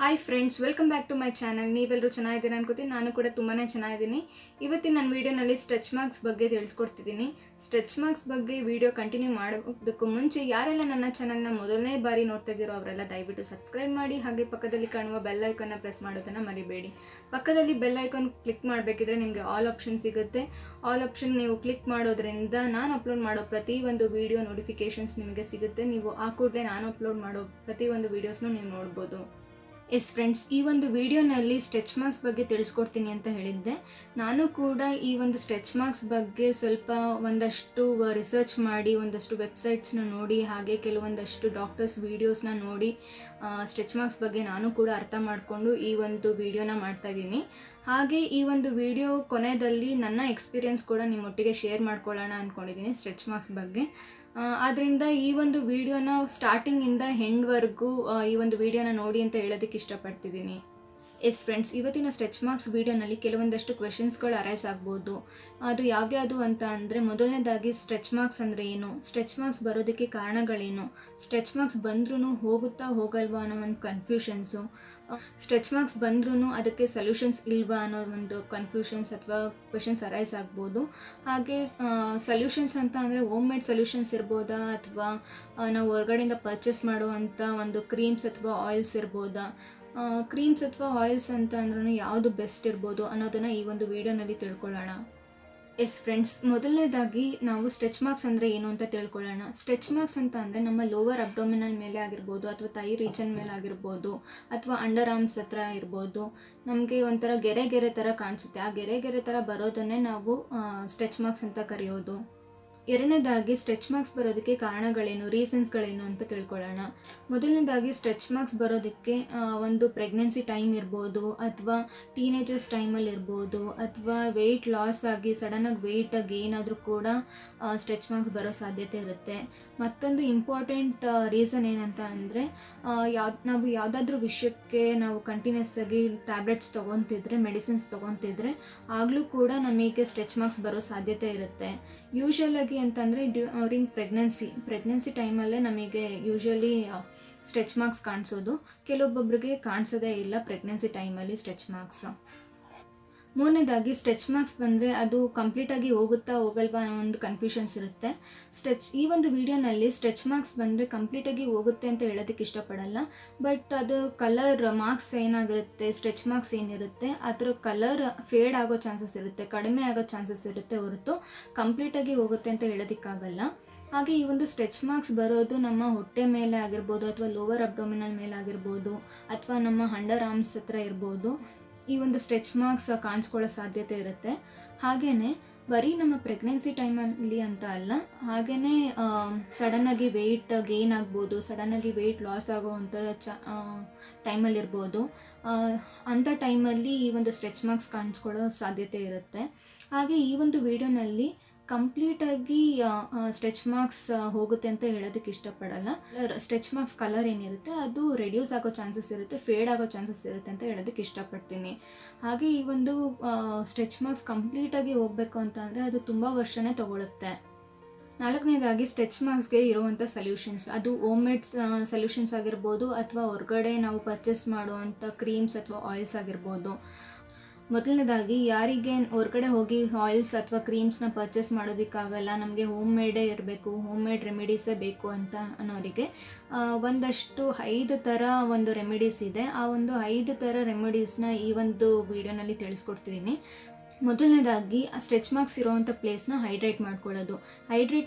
Hi friends, welcome back to my channel. ನೀವೆಲ್ಲರೂ ಚೆನ್ನಾಗಿದ್ದೀರಾ ಅನ್ಕೋತೀನಿ. ನಾನು ಕೂಡ ತುಂಬಾ ಚೆನ್ನಾಗಿದ್ದೀನಿ. ಇವತ್ತಿನ ನನ್ನ ವೀಡಿಯೋನಲ್ಲಿ ಸ್ಟ್ರೆಚ್ ಮಾರ್ಕ್ಸ್ ಬಗ್ಗೆ ತಿಳಿಸ್ಕೊಡ್ತಿದ್ದೀನಿ. ಸ್ಟ್ರೆಚ್ ಮಾರ್ಕ್ಸ್ ಬಗ್ಗೆ ವೀಡಿಯೋ ಕಂಟಿನ್ಯೂ ಮಾಡೋದಕ್ಕೂ ಮುಂಚೆ ಯಾರೆಲ್ಲ ನನ್ನ ಚಾನಲ್ನ ಮೊದಲನೇ ಬಾರಿ ನೋಡ್ತಾ ಇದ್ದೀರೋ ಅವರೆಲ್ಲ ದಯವಿಟ್ಟು ಸಬ್ಸ್ಕ್ರೈಬ್ ಮಾಡಿ, ಹಾಗೆ ಪಕ್ಕದಲ್ಲಿ ಕಾಣುವ ಬೆಲ್ ಐಕಾನ್ನ ಪ್ರೆಸ್ ಮಾಡೋದನ್ನು ಮರಿಬೇಡಿ. ಪಕ್ಕದಲ್ಲಿ ಬೆಲ್ ಐಕಾನ್ ಕ್ಲಿಕ್ ಮಾಡಬೇಕಿದ್ರೆ ನಿಮಗೆ ಆಲ್ ಆಪ್ಷನ್ ಸಿಗುತ್ತೆ. ಆಲ್ ಆಪ್ಷನ್ ನೀವು ಕ್ಲಿಕ್ ಮಾಡೋದ್ರಿಂದ ನಾನು ಅಪ್ಲೋಡ್ ಮಾಡೋ ಪ್ರತಿ ಒಂದು ವೀಡಿಯೋ ನೋಟಿಫಿಕೇಷನ್ಸ್ ನಿಮಗೆ ಸಿಗುತ್ತೆ. ನೀವು ಆ ಕೂಡಲೇ ನಾನು ಅಪ್ಲೋಡ್ ಮಾಡೋ ಪ್ರತಿ ಒಂದು ವೀಡಿಯೋಸ್ನು ನೀವು ನೋಡ್ಬೋದು. ಎಸ್ ಫ್ರೆಂಡ್ಸ್, ಈ ಒಂದು ವಿಡಿಯೋನಲ್ಲಿ ಸ್ಟ್ರೆಚ್ ಮಾರ್ಕ್ಸ್ ಬಗ್ಗೆ ತಿಳಿಸ್ಕೊಡ್ತೀನಿ ಅಂತ ಹೇಳಿದ್ದೆ. ನಾನು ಕೂಡ ಈ ಒಂದು ಸ್ಟ್ರೆಚ್ ಮಾರ್ಕ್ಸ್ ಬಗ್ಗೆ ಸ್ವಲ್ಪ ಒಂದಷ್ಟು ರಿಸರ್ಚ್ ಮಾಡಿ, ಒಂದಷ್ಟು ವೆಬ್ಸೈಟ್ಸ್ನ ನೋಡಿ, ಹಾಗೆ ಕೆಲವೊಂದಷ್ಟು ಡಾಕ್ಟರ್ಸ್ ವೀಡಿಯೋಸ್ನ ನೋಡಿ ಸ್ಟ್ರೆಚ್ ಮಾರ್ಕ್ಸ್ ಬಗ್ಗೆ ನಾನು ಕೂಡ ಅರ್ಥ ಮಾಡಿಕೊಂಡು ಈ ಒಂದು ವಿಡಿಯೋನ ಮಾಡ್ತಾಯಿದ್ದೀನಿ. ಹಾಗೆ ಈ ಒಂದು ವಿಡಿಯೋ ಕೊನೆಯಲ್ಲಿ ನನ್ನ ಎಕ್ಸ್ಪೀರಿಯನ್ಸ್ ಕೂಡ ನಿಮ್ಮೊಟ್ಟಿಗೆ ಶೇರ್ ಮಾಡ್ಕೊಳ್ಳೋಣ ಅಂದ್ಕೊಂಡಿದ್ದೀನಿ ಸ್ಟ್ರೆಚ್ ಮಾರ್ಕ್ಸ್ ಬಗ್ಗೆ. ಆದ್ದರಿಂದ ಈ ಒಂದು ವಿಡಿಯೋನ ಸ್ಟಾರ್ಟಿಂಗಿಂದ ಎಂಡ್ವರೆಗೂ ಈ ಒಂದು ವಿಡಿಯೋನ ನೋಡಿ ಅಂತ ಹೇಳೋದಕ್ಕೆ ಇಷ್ಟಪಡ್ತಿದ್ದೀನಿ. ಎಸ್ ಫ್ರೆಂಡ್ಸ್, ಇವತ್ತಿನ ಸ್ಟ್ರೆಚ್ ಮಾರ್ಕ್ಸ್ ವಿಡಿಯೋನಲ್ಲಿ ಕೆಲವೊಂದಷ್ಟು ಕ್ವೆಶನ್ಸ್ಗಳು ಅರೈಸ್ ಆಗ್ಬೋದು. ಅದು ಯಾವ್ದು ಅಂತ ಅಂದರೆ, ಮೊದಲನೇದಾಗಿ ಸ್ಟ್ರೆಚ್ ಮಾರ್ಕ್ಸ್ ಅಂದರೆ ಏನು, ಸ್ಟ್ರೆಚ್ ಮಾರ್ಕ್ಸ್ ಬರೋದಕ್ಕೆ ಕಾರಣಗಳೇನು, ಸ್ಟ್ರೆಚ್ ಮಾರ್ಕ್ಸ್ ಬಂದ್ರೂ ಹೋಗುತ್ತಾ ಹೋಗಲ್ವಾ ಅನ್ನೋ ಒಂದು ಕನ್ಫ್ಯೂಷನ್ಸು, ಸ್ಟ್ರೆಚ್ ಮಾರ್ಕ್ಸ್ ಬಂದ್ರೂ ಅದಕ್ಕೆ ಸೊಲ್ಯೂಷನ್ಸ್ ಇಲ್ವಾ ಅನ್ನೋ ಒಂದು ಕನ್ಫ್ಯೂಷನ್ಸ್ ಅಥವಾ ಕ್ವೆಶನ್ಸ್ ಅರೈಸ್ ಆಗ್ಬೋದು. ಹಾಗೆ ಸೊಲ್ಯೂಷನ್ಸ್ ಅಂತ ಅಂದರೆ ಹೋಮ್ ಮೇಡ್ ಸೊಲ್ಯೂಷನ್ಸ್ ಇರ್ಬೋದಾ, ಅಥವಾ ನಾವು ಹೊರಗಡೆಯಿಂದ ಪರ್ಚೇಸ್ ಮಾಡುವಂಥ ಒಂದು ಕ್ರೀಮ್ಸ್ ಅಥವಾ ಆಯಿಲ್ಸ್ ಇರ್ಬೋದಾ, ಕ್ರೀಮ್ಸ್ ಅಥವಾ ಆಯಿಲ್ಸ್ ಅಂತ ಅಂದ್ರೂ ಯಾವುದು ಬೆಸ್ಟ್ ಇರ್ಬೋದು ಅನ್ನೋದನ್ನು ಈ ಒಂದು ವಿಡಿಯೋನಲ್ಲಿ ತಿಳ್ಕೊಳ್ಳೋಣ. ಎಸ್ ಫ್ರೆಂಡ್ಸ್, ಮೊದಲನೇದಾಗಿ ನಾವು ಸ್ಟ್ರೆಚ್ ಮಾರ್ಕ್ಸ್ ಅಂದರೆ ಏನು ಅಂತ ತಿಳ್ಕೊಳ್ಳೋಣ. ಸ್ಟ್ರೆಚ್ ಮಾರ್ಕ್ಸ್ ಅಂತ ಅಂದರೆ ನಮ್ಮ ಲೋವರ್ ಅಬ್ಡೋಮಿನಲ್ ಮೇಲೆ ಆಗಿರ್ಬೋದು, ಅಥವಾ ಥೈ ರೀಜನ್ ಮೇಲೆ ಆಗಿರ್ಬೋದು, ಅಥವಾ ಅಂಡರ್ ಆರ್ಮ್ಸ್ ಹತ್ರ ಇರ್ಬೋದು. ನಮಗೆ ಒಂಥರ ಗೆರೆ ಗೆರೆ ಥರ ಕಾಣಿಸುತ್ತೆ. ಆ ಗೆರೆ ಗೆರೆ ಥರ ಬರೋದನ್ನೇ ನಾವು ಸ್ಟ್ರೆಚ್ ಮಾರ್ಕ್ಸ್ ಅಂತ ಕರೆಯೋದು. ಎರಡನೇದಾಗಿ ಸ್ಟ್ರೆಚ್ ಮಾರ್ಕ್ಸ್ ಬರೋದಕ್ಕೆ ಕಾರಣಗಳೇನು, ರೀಸನ್ಸ್ಗಳೇನು ಅಂತ ತಿಳ್ಕೊಳ್ಳೋಣ. ಮೊದಲನೇದಾಗಿ ಸ್ಟ್ರೆಚ್ ಮಾರ್ಕ್ಸ್ ಬರೋದಕ್ಕೆ ಒಂದು ಪ್ರೆಗ್ನೆನ್ಸಿ ಟೈಮ್ ಇರ್ಬೋದು, ಅಥವಾ ಟೀನೇಜರ್ಸ್ ಟೈಮಲ್ಲಿ ಇರ್ಬೋದು, ಅಥವಾ ವೆಯ್ಟ್ ಲಾಸ್ ಆಗಿ ಸಡನ್ನಾಗಿ ವೆಯ್ಟ್ ಗೇನ್ ಆದರೂ ಕೂಡ ಸ್ಟ್ರೆಚ್ ಮಾರ್ಕ್ಸ್ ಬರೋ ಸಾಧ್ಯತೆ ಇರುತ್ತೆ. ಮತ್ತೊಂದು ಇಂಪಾರ್ಟೆಂಟ್ ರೀಸನ್ ಏನಂತ ಅಂದರೆ, ನಾವು ಯಾವುದಾದ್ರೂ ವಿಷಯಕ್ಕೆ ನಾವು ಕಂಟಿನ್ಯೂಸ್ ಆಗಿ ಟ್ಯಾಬ್ಲೆಟ್ಸ್ ತೊಗೊತಿದ್ರೆ, ಮೆಡಿಸಿನ್ಸ್ ತೊಗೊತಿದ್ರೆ ಆಗಲೂ ಕೂಡ ನಮಗೆ ಸ್ಟ್ರೆಚ್ ಮಾರ್ಕ್ಸ್ ಬರೋ ಸಾಧ್ಯತೆ ಇರುತ್ತೆ. ಯೂಶಲಾಗಿ ಅಂತಂದರೆ ಡ್ಯೂರಿಂಗ್ ಪ್ರೆಗ್ನೆನ್ಸಿ ಟೈಮಲ್ಲೇ ನಮಗೆ ಯೂಶಲಿ ಸ್ಟ್ರೆಚ್ ಮಾರ್ಕ್ಸ್ ಕಾಣಿಸೋದು. ಕೆಲವೊಬ್ಬೊಬ್ರಿಗೆ ಕಾಣಿಸೋದೇ ಇಲ್ಲ ಪ್ರೆಗ್ನೆನ್ಸಿ ಟೈಮಲ್ಲಿ ಸ್ಟ್ರೆಚ್ ಮಾರ್ಕ್ಸ್. ಮೂರನೇದಾಗಿ ಸ್ಟ್ರೆಚ್ ಮಾರ್ಕ್ಸ್ ಬಂದರೆ ಅದು ಕಂಪ್ಲೀಟಾಗಿ ಹೋಗುತ್ತಾ ಹೋಗಲ್ವಾ ಅನ್ನೋ ಒಂದು ಕನ್ಫ್ಯೂಷನ್ಸ್ ಇರುತ್ತೆ. ಈ ಒಂದು ವಿಡಿಯೋನಲ್ಲಿ ಸ್ಟ್ರೆಚ್ ಮಾರ್ಕ್ಸ್ ಬಂದರೆ ಕಂಪ್ಲೀಟಾಗಿ ಹೋಗುತ್ತೆ ಅಂತ ಹೇಳೋದಕ್ಕೆ ಇಷ್ಟಪಡಲ್ಲ. ಬಟ್ ಅದು ಕಲರ್ ಮಾರ್ಕ್ಸ್ ಏನಾಗಿರುತ್ತೆ, ಸ್ಟ್ರೆಚ್ ಮಾರ್ಕ್ಸ್ ಏನಿರುತ್ತೆ ಅದರ ಕಲರ್ ಫೇಡ್ ಆಗೋ ಚಾನ್ಸಸ್ ಇರುತ್ತೆ, ಕಡಿಮೆ ಆಗೋ ಚಾನ್ಸಸ್ ಇರುತ್ತೆ ಹೊರತು ಕಂಪ್ಲೀಟಾಗಿ ಹೋಗುತ್ತೆ ಅಂತ ಹೇಳೋದಕ್ಕಾಗಲ್ಲ. ಹಾಗೆ ಈ ಒಂದು ಸ್ಟ್ರೆಚ್ ಮಾರ್ಕ್ಸ್ ಬರೋದು ನಮ್ಮ ಹೊಟ್ಟೆ ಮೇಲೆ ಆಗಿರ್ಬೋದು, ಅಥವಾ ಲೋವರ್ ಅಬ್ಡೋಮಿನಲ್ ಮೇಲೆ ಆಗಿರ್ಬೋದು, ಅಥವಾ ನಮ್ಮ ಅಂಡರ್ ಆರ್ಮ್ಸ್ ಹತ್ರ ಇರ್ಬೋದು. ಈ ಒಂದು ಸ್ಟ್ರೆಚ್ ಮಾರ್ಕ್ಸ್ ಕಾಣಿಸ್ಕೊಳ್ಳೋ ಸಾಧ್ಯತೆ ಇರುತ್ತೆ. ಹಾಗೆಯೇ ಬರೀ ನಮ್ಮ ಪ್ರೆಗ್ನೆನ್ಸಿ ಟೈಮಲ್ಲಿ ಅಂತ ಅಲ್ಲ, ಹಾಗೆಯೇ ಸಡನ್ನಾಗಿ ವೆಯ್ಟ್ ಗೇನ್ ಆಗ್ಬೋದು, ಸಡನ್ನಾಗಿ ವೆಯ್ಟ್ ಲಾಸ್ ಆಗೋವಂಥ ಟೈಮಲ್ಲಿರ್ಬೋದು. ಅಂಥ ಟೈಮಲ್ಲಿ ಈ ಒಂದು ಸ್ಟ್ರೆಚ್ ಮಾರ್ಕ್ಸ್ ಕಾಣಿಸ್ಕೊಳ್ಳೋ ಸಾಧ್ಯತೆ ಇರುತ್ತೆ. ಹಾಗೆ ಈ ಒಂದು ವಿಡಿಯೋನಲ್ಲಿ ಕಂಪ್ಲೀಟಾಗಿ ಸ್ಟ್ರೆಚ್ ಮಾರ್ಕ್ಸ್ ಹೋಗುತ್ತೆ ಅಂತ ಹೇಳೋದಕ್ಕೆ ಇಷ್ಟಪಡಲ್ಲ. ಸ್ಟ್ರೆಚ್ ಮಾರ್ಕ್ಸ್ ಕಲರ್ ಏನಿರುತ್ತೆ ಅದು ರೆಡ್ಯೂಸ್ ಆಗೋ ಚಾನ್ಸಸ್ ಇರುತ್ತೆ, ಫೇಡ್ ಆಗೋ ಚಾನ್ಸಸ್ ಇರುತ್ತೆ ಅಂತ ಹೇಳೋದಕ್ಕೆ ಇಷ್ಟಪಡ್ತೀನಿ. ಹಾಗೆ ಈ ಒಂದು ಸ್ಟ್ರೆಚ್ ಮಾರ್ಕ್ಸ್ ಕಂಪ್ಲೀಟಾಗಿ ಹೋಗಬೇಕು ಅಂತ ಅಂದರೆ ಅದು ತುಂಬ ವರ್ಷನೇ ತಗೊಳುತ್ತೆ. ನಾಲ್ಕನೇದಾಗಿ ಸ್ಟ್ರೆಚ್ ಮಾರ್ಕ್ಸ್ಗೆ ಇರುವಂಥ ಸೊಲ್ಯೂಷನ್ಸ್, ಅದು ಹೋಮ್ ಮೇಡ್ ಸೊಲ್ಯೂಷನ್ಸ್ ಆಗಿರ್ಬೋದು, ಅಥವಾ ಹೊರಗಡೆ ನಾವು ಪರ್ಚೇಸ್ ಮಾಡುವಂಥ ಕ್ರೀಮ್ಸ್ ಅಥವಾ ಆಯಿಲ್ಸ್ ಆಗಿರ್ಬೋದು. ಮೊದಲನೇದಾಗಿ ಯಾರಿಗೆ ಹೊರಗಡೆ ಹೋಗಿ ಆಯಿಲ್ಸ್ ಅಥವಾ ಕ್ರೀಮ್ಸ್ನ ಪರ್ಚೇಸ್ ಮಾಡೋದಕ್ಕಾಗಲ್ಲ, ನಮಗೆ ಹೋಮ್ ಮೇಡೇ ಇರಬೇಕು, ಹೋಮ್ ಮೇಡ್ ರೆಮಿಡೀಸೇ ಬೇಕು ಅಂತ ಅನ್ನೋರಿಗೆ ಒಂದಷ್ಟು 5 ಥರ ಒಂದು ರೆಮಿಡೀಸ್ ಇದೆ. ಆ ಒಂದು 5 ಥರ ರೆಮಿಡೀಸ್ನ ಈ ಒಂದು ವಿಡಿಯೋನಲ್ಲಿ ತಿಳಿಸ್ಕೊಡ್ತಿದ್ದೀನಿ. ಮೊದಲನೇದಾಗಿ ಸ್ಟ್ರೆಚ್ ಮಾರ್ಕ್ಸ್ ಇರೋವಂಥ ಪ್ಲೇಸ್ನ ಹೈಡ್ರೇಟ್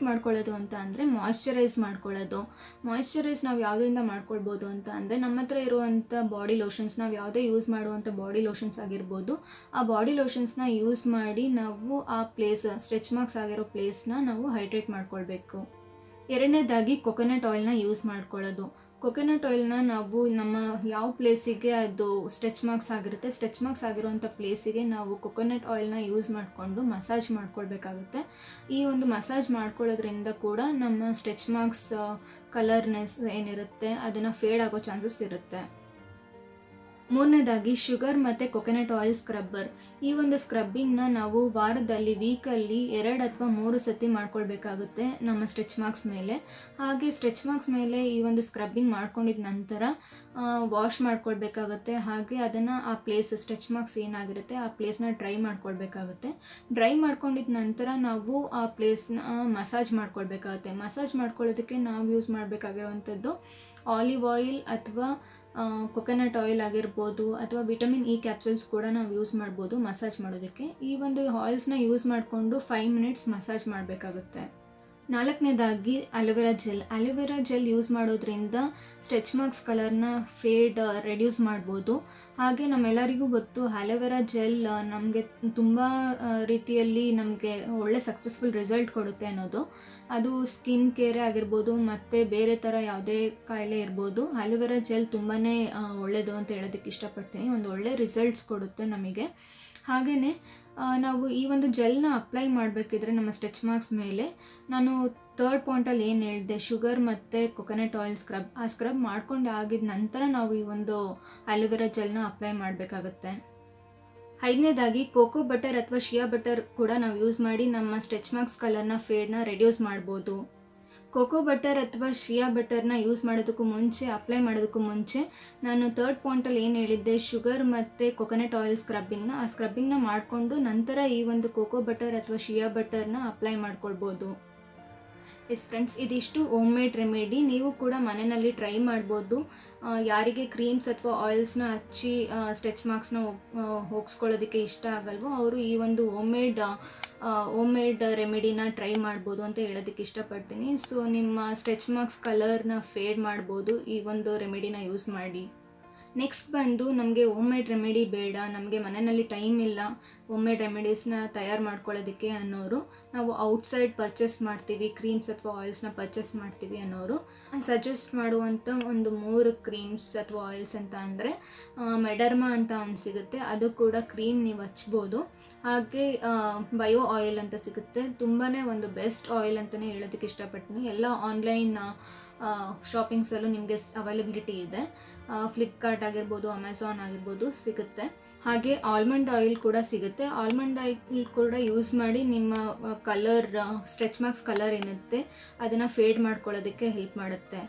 ಮಾಡ್ಕೊಳ್ಳೋದು ಅಂತ ಅಂದರೆ ಮಾಯ್ಶ್ಚರೈಸ್ ಮಾಡ್ಕೊಳ್ಳೋದು. ಮಾಯ್ಶ್ಚರೈಸ್ ನಾವು ಯಾವುದರಿಂದ ಮಾಡ್ಕೊಳ್ಬೋದು ಅಂತ ಅಂದರೆ, ನಮ್ಮ ಹತ್ರ ಇರುವಂಥ ಬಾಡಿ ಲೋಷನ್ಸ್, ನಾವು ಯಾವುದೇ ಯೂಸ್ ಮಾಡುವಂಥ ಬಾಡಿ ಲೋಷನ್ಸ್ ಆಗಿರ್ಬೋದು, ಆ ಬಾಡಿ ಲೋಷನ್ಸ್ನ ಯೂಸ್ ಮಾಡಿ ನಾವು ಆ ಸ್ಟ್ರೆಚ್ ಮಾರ್ಕ್ಸ್ ಆಗಿರೋ ಪ್ಲೇಸ್ನ ನಾವು ಹೈಡ್ರೇಟ್ ಮಾಡ್ಕೊಳ್ಬೇಕು. ಎರಡನೇದಾಗಿ ಕೊಕೊನಟ್ ಆಯಿಲ್ನ ಯೂಸ್ ಮಾಡ್ಕೊಳ್ಳೋದು. ಕೊಕೊನಟ್ ಆಯಿಲ್ನ ನಾವು ನಮ್ಮ ಯಾವ ಪ್ಲೇಸಿಗೆ ಅದು ಸ್ಟ್ರೆಚ್ ಮಾರ್ಕ್ಸ್ ಆಗಿರುತ್ತೆ, ಸ್ಟ್ರೆಚ್ ಮಾರ್ಕ್ಸ್ ಆಗಿರುವಂಥ ಪ್ಲೇಸಿಗೆ ನಾವು ಕೊಕೊನಟ್ ಆಯಿಲ್ನ ಯೂಸ್ ಮಾಡಿಕೊಂಡು ಮಸಾಜ್ ಮಾಡ್ಕೊಳ್ಬೇಕಾಗುತ್ತೆ. ಈ ಒಂದು ಮಸಾಜ್ ಮಾಡ್ಕೊಳ್ಳೋದ್ರಿಂದ ಕೂಡ ನಮ್ಮ ಸ್ಟ್ರೆಚ್ ಮಾರ್ಕ್ಸ್ ಕಲರ್ನೆಸ್ ಏನಿರುತ್ತೆ ಅದನ್ನು ಫೇಡ್ ಆಗೋ ಚಾನ್ಸಸ್ ಇರುತ್ತೆ. ಮೂರನೇದಾಗಿ ಶುಗರ್ ಮತ್ತು ಕೊಕೊನಟ್ ಆಯಿಲ್ ಸ್ಕ್ರಬ್ಬರ್. ಈ ಒಂದು ಸ್ಕ್ರಬ್ಬಿಂಗ್ನ ನಾವು ವಾರದಲ್ಲಿ ವೀಕಲ್ಲಿ 2 ಅಥವಾ 3 ಸತಿ ಮಾಡ್ಕೊಳ್ಬೇಕಾಗುತ್ತೆ ನಮ್ಮ ಸ್ಟ್ರೆಚ್ ಮಾರ್ಕ್ಸ್ ಮೇಲೆ. ಹಾಗೆ ಸ್ಟ್ರೆಚ್ ಮಾರ್ಕ್ಸ್ ಮೇಲೆ ಈ ಒಂದು ಸ್ಕ್ರಬ್ಬಿಂಗ್ ಮಾಡ್ಕೊಂಡಿದ ನಂತರ ವಾಶ್ ಮಾಡ್ಕೊಳ್ಬೇಕಾಗುತ್ತೆ. ಹಾಗೆ ಅದನ್ನು ಆ ಪ್ಲೇಸ್ ಸ್ಟ್ರೆಚ್ ಮಾರ್ಕ್ಸ್ ಏನಾಗಿರುತ್ತೆ ಆ ಪ್ಲೇಸ್ನ ಡ್ರೈ ಮಾಡ್ಕೊಳ್ಬೇಕಾಗುತ್ತೆ. ಡ್ರೈ ಮಾಡ್ಕೊಂಡಿದ ನಂತರ ನಾವು ಆ ಪ್ಲೇಸ್ನ ಮಸಾಜ್ ಮಾಡ್ಕೊಳ್ಬೇಕಾಗುತ್ತೆ. ಮಸಾಜ್ ಮಾಡ್ಕೊಳ್ಳೋದಕ್ಕೆ ನಾವು ಯೂಸ್ ಮಾಡಬೇಕಾಗಿರುವಂಥದ್ದು ಆಲಿವ್ ಆಯಿಲ್ ಅಥವಾ ಕೊಕೊನಟ್ ಆಯಿಲ್ ಆಗಿರ್ಬೋದು, ಅಥವಾ ವಿಟಮಿನ್ ಇ ಕ್ಯಾಪ್ಸೂಲ್ಸ್ ಕೂಡ ನಾವು ಯೂಸ್ ಮಾಡ್ಬೋದು ಮಸಾಜ್ ಮಾಡೋದಕ್ಕೆ. ಈ ಒಂದು ಆಯಿಲ್ಸ್ನ ಯೂಸ್ ಮಾಡಿಕೊಂಡು 5 ಮಿನಿಟ್ಸ್ ಮಸಾಜ್ ಮಾಡಬೇಕಾಗುತ್ತೆ. ನಾಲ್ಕನೇದಾಗಿ aloe vera gel. Aloe vera gel use ಮಾಡೋದ್ರಿಂದ ಸ್ಟ್ರೆಚ್ ಮಾರ್ಕ್ಸ್ ಕಲರ್ನ ಫೇಡ್ ರೆಡ್ಯೂಸ್ ಮಾಡ್ಬೋದು. ಹಾಗೆ ನಮ್ಮೆಲ್ಲರಿಗೂ ಗೊತ್ತು ಅಲೋವೆರಾ ಜೆಲ್ ನಮಗೆ ತುಂಬ ರೀತಿಯಲ್ಲಿ ನಮಗೆ ಒಳ್ಳೆ ಸಕ್ಸಸ್ಫುಲ್ ರಿಸಲ್ಟ್ ಕೊಡುತ್ತೆ ಅನ್ನೋದು. ಅದು ಸ್ಕಿನ್ ಕೇರೇ ಆಗಿರ್ಬೋದು ಮತ್ತು ಬೇರೆ ಥರ ಯಾವುದೇ ಕಾಯಿಲೆ ಇರ್ಬೋದು, ಅಲೋವೆರಾ ಜೆಲ್ ತುಂಬಾ ಒಳ್ಳೆಯದು ಅಂತ ಹೇಳೋದಕ್ಕೆ ಇಷ್ಟಪಡ್ತೀನಿ. ಒಂದು ಒಳ್ಳೆ ರಿಸಲ್ಟ್ಸ್ ಕೊಡುತ್ತೆ ನಮಗೆ. ಹಾಗೆಯೇ ನಾವು ಈ ಒಂದು ಜೆಲ್ನ ಅಪ್ಲೈ ಮಾಡಬೇಕಿದ್ರೆ ನಮ್ಮ ಸ್ಟ್ರೆಚ್ ಮಾರ್ಕ್ಸ್ ಮೇಲೆ ನಾನು 3rd ಪಾಯಿಂಟಲ್ಲಿ ಏನು ಹೇಳಿದೆ, ಶುಗರ್ ಮತ್ತು ಕೊಕೊನಟ್ ಆಯಿಲ್ ಸ್ಕ್ರಬ್, ಆ ಸ್ಕ್ರಬ್ ಮಾಡ್ಕೊಂಡು ಆಗಿದ ನಂತರ ನಾವು ಈ ಒಂದು ಅಲೋವೆರಾ ಜೆಲ್ನ ಅಪ್ಲೈ ಮಾಡಬೇಕಾಗುತ್ತೆ. 5ನೇದಾಗಿ ಕೋಕೋ ಬಟರ್ ಅಥವಾ ಶಿಯಾ ಬಟರ್ ಕೂಡ ನಾವು ಯೂಸ್ ಮಾಡಿ ನಮ್ಮ ಸ್ಟ್ರೆಚ್ ಮಾರ್ಕ್ಸ್ ಕಲರ್ನ ಫೇಡ್ನ ರೆಡ್ಯೂಸ್ ಮಾಡ್ಬೋದು. ಕೋಕೋ ಬಟರ್ ಅಥವಾ ಶಿಯಾ ಬಟರ್ನ ಯೂಸ್ ಮಾಡೋದಕ್ಕೂ ಮುಂಚೆ, ಅಪ್ಲೈ ಮಾಡೋದಕ್ಕೂ ಮುಂಚೆ ನಾನು 3rd ಪಾಯಿಂಟಲ್ಲಿ ಏನು ಹೇಳಿದ್ದೆ, ಶುಗರ್ ಮತ್ತು ಕೊಕೊನಟ್ ಆಯಿಲ್ ಆ ಸ್ಕ್ರಬ್ಬಿಂಗ್ನ ಮಾಡಿಕೊಂಡು ನಂತರ ಈ ಒಂದು ಕೋಕೋ ಬಟರ್ ಅಥವಾ ಶಿಯಾ ಬಟರ್ನ ಅಪ್ಲೈ ಮಾಡ್ಕೊಳ್ಬೋದು. ಎಸ್ ಫ್ರೆಂಡ್ಸ್, ಇದಿಷ್ಟು ಹೋಮ್ ಮೇಡ್ ರೆಮಿಡಿ. ನೀವು ಕೂಡ ಮನೆಯಲ್ಲಿ ಟ್ರೈ ಮಾಡ್ಬೋದು. ಯಾರಿಗೆ ಕ್ರೀಮ್ಸ್ ಅಥವಾ ಆಯಿಲ್ಸ್ನ ಹಚ್ಚಿ ಸ್ಟ್ರೆಚ್ ಮಾರ್ಕ್ಸ್ನ ಹೋಗಿಸ್ಕೊಳ್ಳೋದಕ್ಕೆ ಇಷ್ಟ ಆಗಲ್ವೋ ಅವರು ಈ ಒಂದು ಹೋಮ್ ಮೇಡ್ ರೆಮಿಡಿನ ಟ್ರೈ ಮಾಡ್ಬೋದು ಅಂತ ಹೇಳೋದಕ್ಕೆ ಇಷ್ಟಪಡ್ತೀನಿ. ಸೊ ನಿಮ್ಮ ಸ್ಟ್ರೆಚ್ ಮಾರ್ಕ್ಸ್ ಕಲರ್ನ ಫೇಡ್ ಮಾಡ್ಬೋದು ಈ ಒಂದು ರೆಮಿಡಿನ ಯೂಸ್ ಮಾಡಿ. ನೆಕ್ಸ್ಟ್ ಬಂದು ನಮಗೆ ಹೋಮ್ ಮೇಡ್ ರೆಮಿಡಿ ಬೇಡ, ನಮಗೆ ಮನೆಯಲ್ಲಿ ಟೈಮ್ ಇಲ್ಲ ಹೋಮ್ ಮೇಡ್ ರೆಮಿಡೀಸ್ನ ತಯಾರು ಮಾಡ್ಕೊಳ್ಳೋದಕ್ಕೆ ಅನ್ನೋರು, ನಾವು ಔಟ್ಸೈಡ್ ಪರ್ಚೇಸ್ ಮಾಡ್ತೀವಿ, ಕ್ರೀಮ್ಸ್ ಅಥವಾ ಆಯಿಲ್ಸ್ನ ಪರ್ಚೇಸ್ ಮಾಡ್ತೀವಿ ಅನ್ನೋರು, ನಾನು ಸಜೆಸ್ಟ್ ಮಾಡುವಂಥ ಒಂದು 3 ಕ್ರೀಮ್ಸ್ ಅಥವಾ ಆಯಿಲ್ಸ್ ಅಂತ ಅಂದರೆ ಮೆಡರ್ಮಾ ಅಂತ ಒಂದು ಸಿಗುತ್ತೆ, ಅದು ಕೂಡ ಕ್ರೀಮ್ ನೀವು ಹಚ್ಬೋದು. ಹಾಗೆ ಬಯೋ ಆಯಿಲ್ ಅಂತ ಸಿಗುತ್ತೆ, ತುಂಬಾ ಒಂದು ಬೆಸ್ಟ್ ಆಯಿಲ್ ಅಂತಲೇ ಹೇಳೋದಕ್ಕೆ ಇಷ್ಟಪಡ್ತೀನಿ. ಎಲ್ಲ ಆನ್ಲೈನ್ ಶಾಪಿಂಗ್ಸಲ್ಲೂ ನಿಮಗೆ ಅವೈಲಬಿಲಿಟಿ ಇದೆ. ಫ್ಲಿಪ್ಕಾರ್ಟ್ ಆಗಿರ್ಬೋದು, ಅಮೆಝಾನ್ ಆಗಿರ್ಬೋದು ಸಿಗುತ್ತೆ. ಹಾಗೆ ಆಲ್ಮಂಡ್ ಆಯಿಲ್ ಕೂಡ ಸಿಗುತ್ತೆ. ಆಲ್ಮಂಡ್ ಆಯಿಲ್ ಕೂಡ ಯೂಸ್ ಮಾಡಿ ನಿಮ್ಮ ಸ್ಟ್ರೆಚ್ ಮಾರ್ಕ್ಸ್ ಕಲರ್ ಏನಿರುತ್ತೆ ಅದನ್ನು ಫೇಡ್ ಮಾಡ್ಕೊಳ್ಳೋದಕ್ಕೆ ಹೆಲ್ಪ್ ಮಾಡುತ್ತೆ.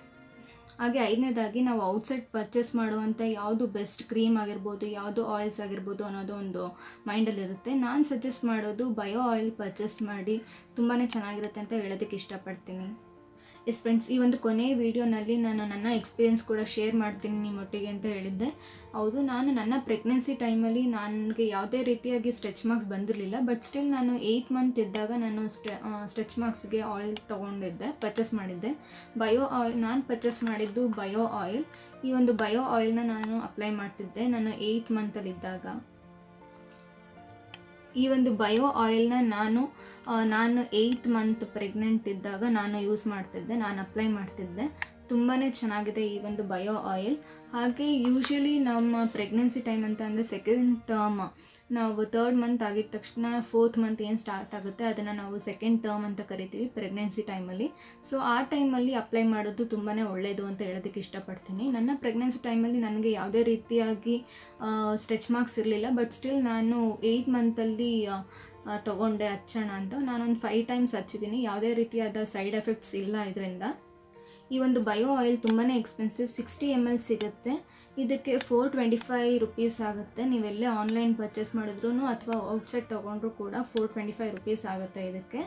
ಹಾಗೆ 5ನೇದಾಗಿ ನಾವು ಔಟ್ಸೈಡ್ ಪರ್ಚೇಸ್ ಮಾಡುವಂಥ ಯಾವುದು ಬೆಸ್ಟ್ ಕ್ರೀಮ್ ಆಗಿರ್ಬೋದು, ಯಾವುದು ಆಯಿಲ್ಸ್ ಆಗಿರ್ಬೋದು ಅನ್ನೋದು ಒಂದು ಮೈಂಡಲ್ಲಿರುತ್ತೆ. ನಾನು ಸಜೆಸ್ಟ್ ಮಾಡೋದು ಬಯೋ ಆಯಿಲ್ ಪರ್ಚೇಸ್ ಮಾಡಿ, ತುಂಬಾ ಚೆನ್ನಾಗಿರುತ್ತೆ ಅಂತ ಹೇಳೋದಕ್ಕೆ ಇಷ್ಟಪಡ್ತೀನಿ. ಎಸ್ ಫ್ರೆಂಡ್ಸ್, ಈ ಒಂದು ಕೊನೆಯ ವಿಡಿಯೋನಲ್ಲಿ ನಾನು ನನ್ನ ಎಕ್ಸ್ಪೀರಿಯೆನ್ಸ್ ಕೂಡ ಶೇರ್ ಮಾಡ್ತೀನಿ ನಿಮ್ಮೊಟ್ಟಿಗೆ ಅಂತ ಹೇಳಿದ್ದೆ. ಹೌದು, ನಾನು ನನ್ನ ಪ್ರೆಗ್ನೆನ್ಸಿ ಟೈಮಲ್ಲಿ ನನಗೆ ಯಾವುದೇ ರೀತಿಯಾಗಿ ಸ್ಟ್ರೆಚ್ ಮಾರ್ಕ್ಸ್ ಬಂದಿರಲಿಲ್ಲ. ಬಟ್ ಸ್ಟಿಲ್ ನಾನು 8 ಮಂತ್ ಇದ್ದಾಗ ನಾನು ಸ್ಟ್ರೆಚ್ ಮಾರ್ಕ್ಸ್ಗೆ ಆಯಿಲ್ ಪರ್ಚೇಸ್ ಮಾಡಿದ್ದೆ. ಬಯೋ ಆಯಿಲ್ ನಾನು ಪರ್ಚೇಸ್ ಮಾಡಿದ್ದು ಬಯೋ ಆಯಿಲ್. ಈ ಒಂದು ಬಯೋ ಆಯಿಲ್ನ ನಾನು ಅಪ್ಲೈ ಮಾಡ್ತಿದ್ದೆ ನಾನು 8 ಮಂತಲ್ಲಿದ್ದಾಗ. ಈ ಒಂದು ಬಯೋ ಆಯಿಲ್ನ ನಾನು 8 ಮಂತ್ ಪ್ರೆಗ್ನೆಂಟ್ ಇದ್ದಾಗ ನಾನು ಯೂಸ್ ಮಾಡ್ತಿದ್ದೆ, ನಾನು ಅಪ್ಲೈ ಮಾಡ್ತಿದ್ದೆ. ತುಂಬಾ ಚೆನ್ನಾಗಿದೆ ಈ ಒಂದು ಬಯೋ ಆಯಿಲ್. ಹಾಗೆ ಯೂಶ್ವಲಿ ನಮ್ಮ ಪ್ರೆಗ್ನೆನ್ಸಿ ಟೈಮ್ ಅಂತ ಅಂದರೆ ಸೆಕೆಂಡ್ ಟರ್ಮ್, ನಾವು 3rd ಮಂತ್ ಆಗಿದ ತಕ್ಷಣ 4th ಮಂತ್ ಏನು ಸ್ಟಾರ್ಟ್ ಆಗುತ್ತೆ ಅದನ್ನು ನಾವು ಸೆಕೆಂಡ್ ಟರ್ಮ್ ಅಂತ ಕರಿತೀವಿ ಪ್ರೆಗ್ನೆನ್ಸಿ ಟೈಮಲ್ಲಿ. ಸೊ ಆ ಟೈಮಲ್ಲಿ ಅಪ್ಲೈ ಮಾಡೋದು ತುಂಬಾ ಒಳ್ಳೆಯದು ಅಂತ ಹೇಳೋದಕ್ಕೆ ಇಷ್ಟಪಡ್ತೀನಿ. ನನ್ನ ಪ್ರೆಗ್ನೆನ್ಸಿ ಟೈಮಲ್ಲಿ ನನಗೆ ಯಾವುದೇ ರೀತಿಯಾಗಿ ಸ್ಟ್ರೆಚ್ ಮಾರ್ಕ್ಸ್ ಇರಲಿಲ್ಲ. ಬಟ್ ಸ್ಟಿಲ್ ನಾನು 8 ಮಂತಲ್ಲಿ ತೊಗೊಂಡೆ ಹಚ್ಚೋಣ ಅಂತ. ನಾನೊಂದು 5 ಟೈಮ್ಸ್ ಹಚ್ಚಿದ್ದೀನಿ, ಯಾವುದೇ ರೀತಿಯಾದ ಸೈಡ್ ಎಫೆಕ್ಟ್ಸ್ ಇಲ್ಲ ಇದರಿಂದ. ಈ ಒಂದು ಬಯೋ ಆಯಿಲ್ ತುಂಬಾ ಎಕ್ಸ್ಪೆನ್ಸಿವ್, 60 ml ಸಿಗುತ್ತೆ. ಇದಕ್ಕೆ 425 ರುಪೀಸ್ ಆಗುತ್ತೆ. ನೀವೆಲ್ಲೇ ಆನ್ಲೈನ್ ಪರ್ಚೇಸ್ ಮಾಡಿದ್ರೂ ಅಥವಾ ಔಟ್ಸೈಡ್ ತೊಗೊಂಡ್ರೂ ಕೂಡ 425 ರುಪೀಸ್ ಆಗುತ್ತೆ ಇದಕ್ಕೆ.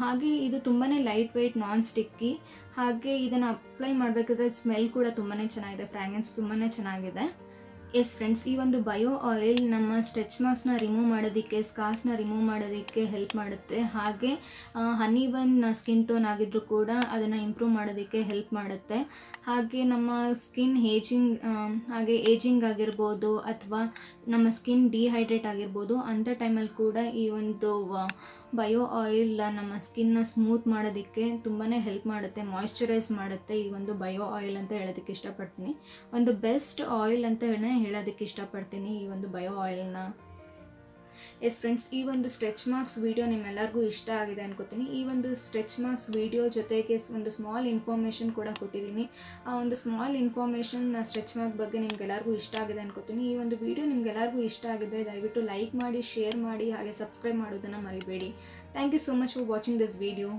ಹಾಗೆ ಇದು ತುಂಬಾ ಲೈಟ್ ವೆಯ್ಟ್, ನಾನ್ ಸ್ಟಿಕ್ಕಿ. ಹಾಗೆ ಇದನ್ನು ಅಪ್ಲೈ ಮಾಡಬೇಕಾದ್ರೆ ಸ್ಮೆಲ್ ಕೂಡ ತುಂಬಾ ಚೆನ್ನಾಗಿದೆ, ಫ್ರ್ಯಾಗ್ರೆನ್ಸ್ ತುಂಬಾ ಚೆನ್ನಾಗಿದೆ. ಎಸ್ ಫ್ರೆಂಡ್ಸ್, ಈ ಒಂದು ಬಯೋ ಆಯಿಲ್ ನಮ್ಮ ಸ್ಟ್ರೆಚ್ ಮಾರ್ಕ್ಸ್ನ ರಿಮೂವ್ ಮಾಡೋದಕ್ಕೆ, ಸ್ಕಾರ್ಸ್ನ ರಿಮೂವ್ ಮಾಡೋದಕ್ಕೆ ಹೆಲ್ಪ್ ಮಾಡುತ್ತೆ. ಹಾಗೆ ಹನಿವನ್ ಸ್ಕಿನ್ ಟೋನ್ ಆಗಿದ್ರೂ ಕೂಡ ಅದನ್ನು ಇಂಪ್ರೂವ್ ಮಾಡೋದಕ್ಕೆ ಹೆಲ್ಪ್ ಮಾಡುತ್ತೆ. ಹಾಗೆ ನಮ್ಮ ಸ್ಕಿನ್ ಏಜಿಂಗ್ ಆಗಿರ್ಬೋದು ಅಥವಾ ನಮ್ಮ ಸ್ಕಿನ್ ಡಿಹೈಡ್ರೇಟ್ ಆಗಿರ್ಬೋದು ಅಂಥ ಟೈಮಲ್ಲಿ ಕೂಡ ಈ ಒಂದು ಬಯೋ ಆಯಿಲ್ ನಮ್ಮ ಸ್ಕಿನ್ನ ಸ್ಮೂತ್ ಮಾಡೋದಕ್ಕೆ ತುಂಬಾ ಹೆಲ್ಪ್ ಮಾಡುತ್ತೆ, ಮಾಯ್ಶ್ಚರೈಸ್ ಮಾಡುತ್ತೆ ಈ ಒಂದು ಬಯೋ ಆಯಿಲ್ ಅಂತ ಹೇಳೋದಕ್ಕೆ ಇಷ್ಟಪಡ್ತೀನಿ. ಒಂದು ಬೆಸ್ಟ್ ಆಯಿಲ್ ಅಂತ ಹೇಳೋದಕ್ಕೆ ಇಷ್ಟಪಡ್ತೀನಿ ಈ ಒಂದು ಬಯೋ ಆಯಿಲ್ನ. ಎಸ್ ಫ್ರೆಂಡ್ಸ್, ಈ ಒಂದು ಸ್ಟ್ರೆಚ್ ಮಾರ್ಕ್ಸ್ ವಿಡಿಯೋ ನಿಮ್ಮೆಲ್ಲರಿಗೂ ಇಷ್ಟ ಆಗಿದೆ ಅನ್ಕೋತೀನಿ. ಈ ಒಂದು ಸ್ಟ್ರೆಚ್ ಮಾರ್ಕ್ಸ್ ವಿಡಿಯೋ ಜೊತೆಗೆ ಒಂದು ಸ್ಮಾಲ್ ಇನ್ಫಾರ್ಮೇಷನ್ ಕೂಡ ಕೊಟ್ಟಿದ್ದೀನಿ. ಆ ಒಂದು ಸ್ಮಾಲ್ ಇನ್ಫಾರ್ಮೇಷನ್ ಸ್ಟ್ರೆಚ್ ಮಾರ್ಕ್ ಬಗ್ಗೆ ನಿಮ್ಗೆಲ್ಲರಿಗೂ ಇಷ್ಟ ಆಗಿದೆ ಅನ್ಕೋತೀನಿ. ಈ ಒಂದು ವಿಡಿಯೋ ನಿಮ್ಗೆಲ್ಲರಿಗೂ ಇಷ್ಟ ಆಗಿದ್ದರೆ ದಯವಿಟ್ಟು ಲೈಕ್ ಮಾಡಿ, ಶೇರ್ ಮಾಡಿ, ಹಾಗೆ ಸಬ್ಸ್ಕ್ರೈಬ್ ಮಾಡೋದನ್ನು ಮರಿಬೇಡಿ. Thank you so much for watching this video.